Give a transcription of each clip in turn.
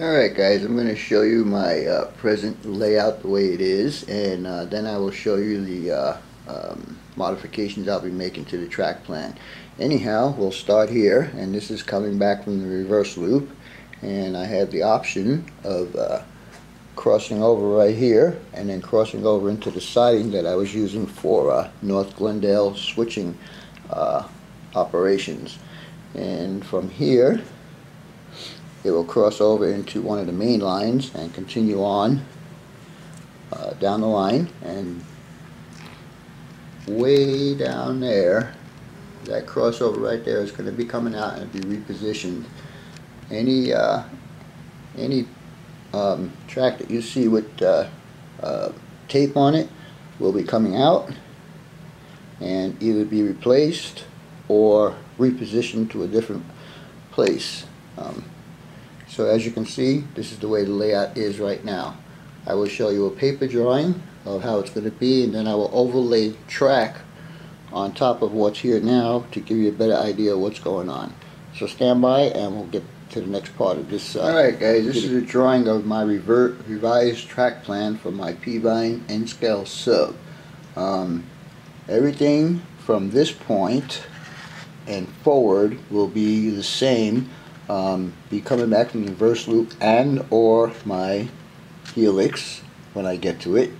Alright guys, I'm going to show you my present layout the way it is, and then I will show you the modifications I'll be making to the track plan. Anyhow, we'll start here, and this is coming back from the reverse loop, and I have the option of crossing over right here and then crossing over into the siding that I was using for North Glendale switching operations. And from here it will cross over into one of the main lines and continue on down the line, and way down there, that crossover right there is going to be coming out and be repositioned. Any track that you see with tape on it will be coming out and either be replaced or repositioned to a different place. So as you can see, this is the way the layout is right now. I will show you a paper drawing of how it's going to be, and then I will overlay track on top of what's here now to give you a better idea of what's going on. So stand by and we'll get to the next part of this. Alright guys, this is a drawing of my revised track plan for my P-Vine N-scale sub. Everything from this point and forward will be the same. Be coming back from the reverse loop and or my helix when I get to it.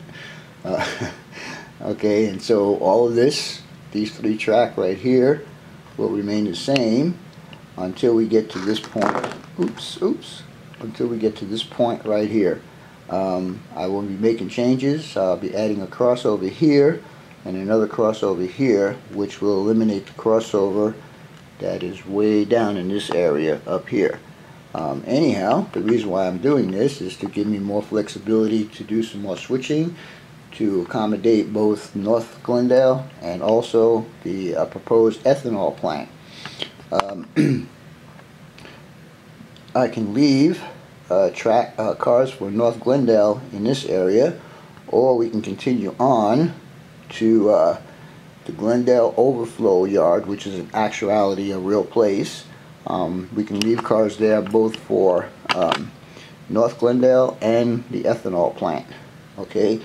Okay, and so all of this, these three track right here, will remain the same until we get to this point. Until we get to this point right here. I will be making changes. I'll be adding a crossover here and another crossover here, which will eliminate the crossover that is way down in this area up here. Anyhow, the reason why I'm doing this is to give me more flexibility to do some more switching to accommodate both North Glendale and also the proposed ethanol plant. I can leave cars for North Glendale in this area, or we can continue on to the Glendale overflow yard, which is in actuality a real place. We can leave cars there both for North Glendale and the ethanol plant. Okay.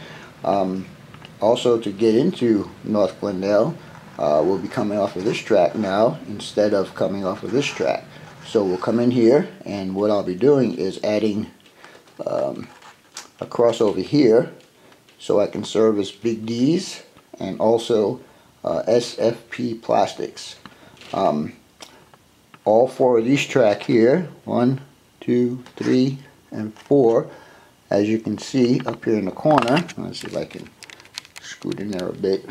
Also, to get into North Glendale, we'll be coming off of this track now instead of coming off of this track. So we'll come in here, and what I'll be doing is adding a crossover here so I can service Big D's and also SFP plastics. All four of these track here, 1, 2, 3, and 4, as you can see up here in the corner. Let's see if I can scoot in there a bit.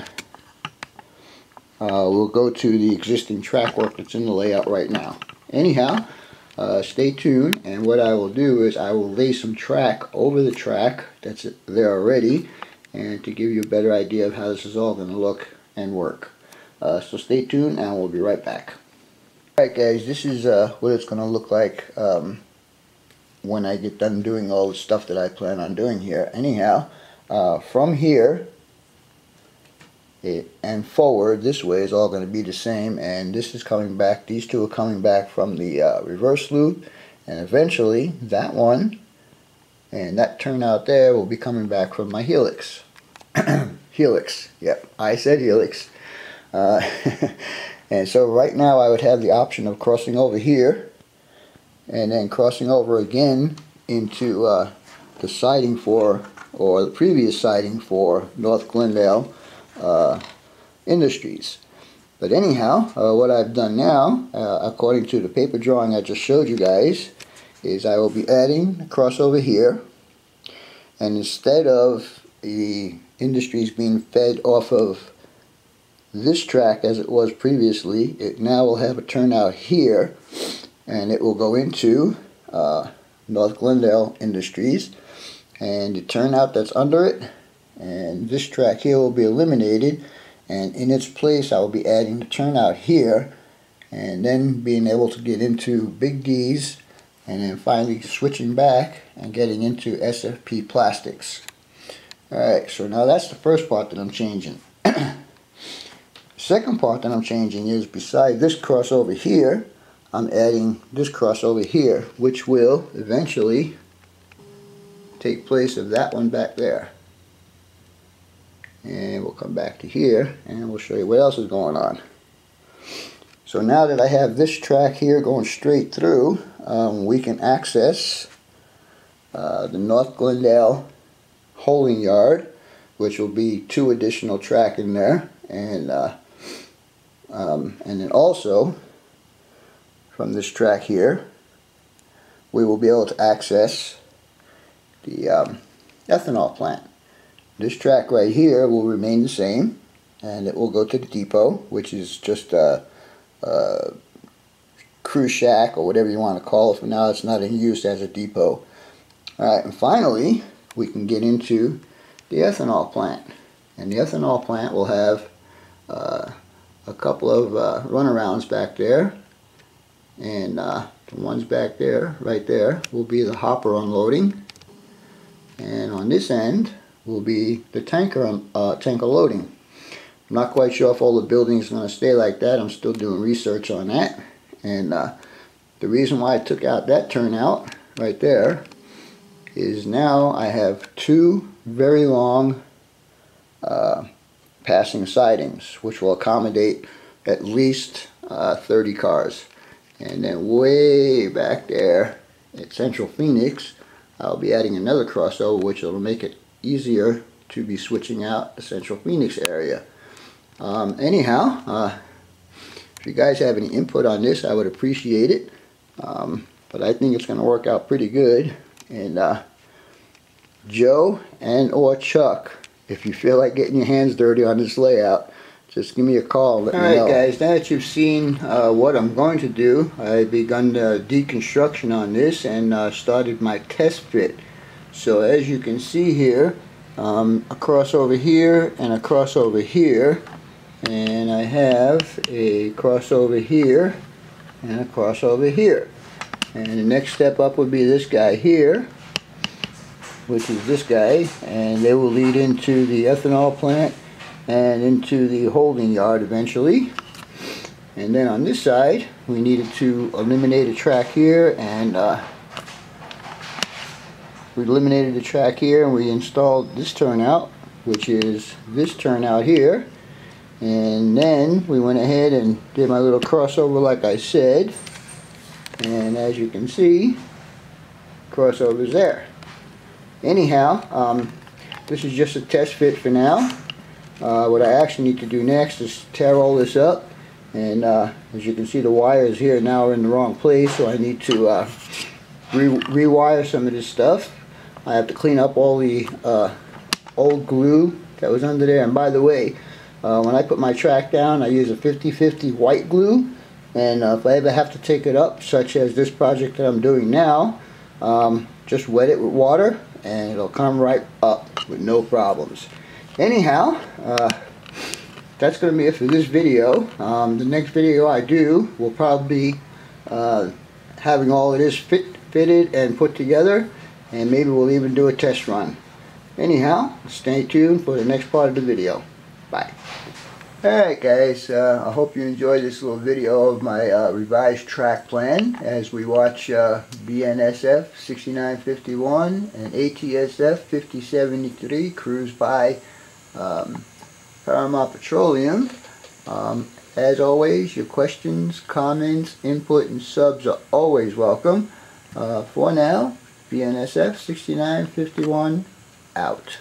We'll go to the existing track work that's in the layout right now. Anyhow, stay tuned, and what I will do is I will lay some track over the track that's there already, and to give you a better idea of how this is all going to look and work. So stay tuned and we'll be right back. Alright guys, this is what it's going to look like when I get done doing all the stuff that I plan on doing here. Anyhow, from here and forward this way is all going to be the same, and this is coming back, these two are coming back from the reverse loop, and eventually that one and that turnout there will be coming back from my helix. Helix, yep, I said helix. And so right now I would have the option of crossing over here and then crossing over again into the siding for, or the previous siding for, North Glendale Industries. But anyhow, what I've done now, according to the paper drawing I just showed you guys, is I will be adding a crossover here, and instead of the Industries being fed off of this track as it was previously, it now will have a turnout here, and it will go into North Glendale Industries, and the turnout that's under it and this track here will be eliminated, and in its place I will be adding the turnout here, and then being able to get into Big D's, and then finally switching back and getting into SFP plastics. Alright, so now that's the first part that I'm changing. Second part that I'm changing is, beside this crossover here, I'm adding this crossover here, which will eventually take place of that one back there. And we'll come back to here and we'll show you what else is going on. So now that I have this track here going straight through, we can access the North Glendale holding yard, which will be 2 additional track in there, and then also from this track here we will be able to access the ethanol plant. This track right here will remain the same, and it will go to the depot, which is just a cruise shack or whatever you want to call it. For now, it's not in use as a depot. Alright, and finally we can get into the ethanol plant. And the ethanol plant will have a couple of runarounds back there, and the ones back there, right there, will be the hopper unloading, and on this end will be the tanker loading. I'm not quite sure if all the buildings are going to stay like that. I'm still doing research on that, and the reason why I took out that turnout right there is now I have 2 very long passing sidings, which will accommodate at least 30 cars. And then way back there at Central Phoenix, I'll be adding another crossover, which will make it easier to be switching out the Central Phoenix area. Anyhow, if you guys have any input on this, I would appreciate it. But I think it's going to work out pretty good. And Joe and or Chuck, if you feel like getting your hands dirty on this layout, just give me a call and let me know. Alright guys, now that you've seen what I'm going to do, I've begun the deconstruction on this and started my test fit. So as you can see here, a crossover here and a crossover here, and I have a crossover here and a crossover here. And the next step up would be this guy here, which is this guy, and they will lead into the ethanol plant and into the holding yard eventually. And then on this side we needed to eliminate a track here, and we eliminated the track here and we installed this turnout, which is this turnout here. And then we went ahead and did my little crossover like I said, and as you can see, crossover's there. Anyhow, this is just a test fit for now. What I actually need to do next is tear all this up, and as you can see, the wires here now are in the wrong place, so I need to rewire some of this stuff. I have to clean up all the old glue that was under there. And by the way, when I put my track down, I use a 50-50 white glue, and if I ever have to take it up, such as this project that I'm doing now, just wet it with water and it'll come right up with no problems. Anyhow, that's going to be it for this video. The next video I do will probably be having all of this fitted and put together, and maybe we'll even do a test run. Anyhow, stay tuned for the next part of the video. Bye. Alright guys, I hope you enjoyed this little video of my revised track plan as we watch BNSF 6951 and ATSF 5073 cruise by Paramount Petroleum. As always, your questions, comments, input, and subs are always welcome. For now, BNSF 6951 out.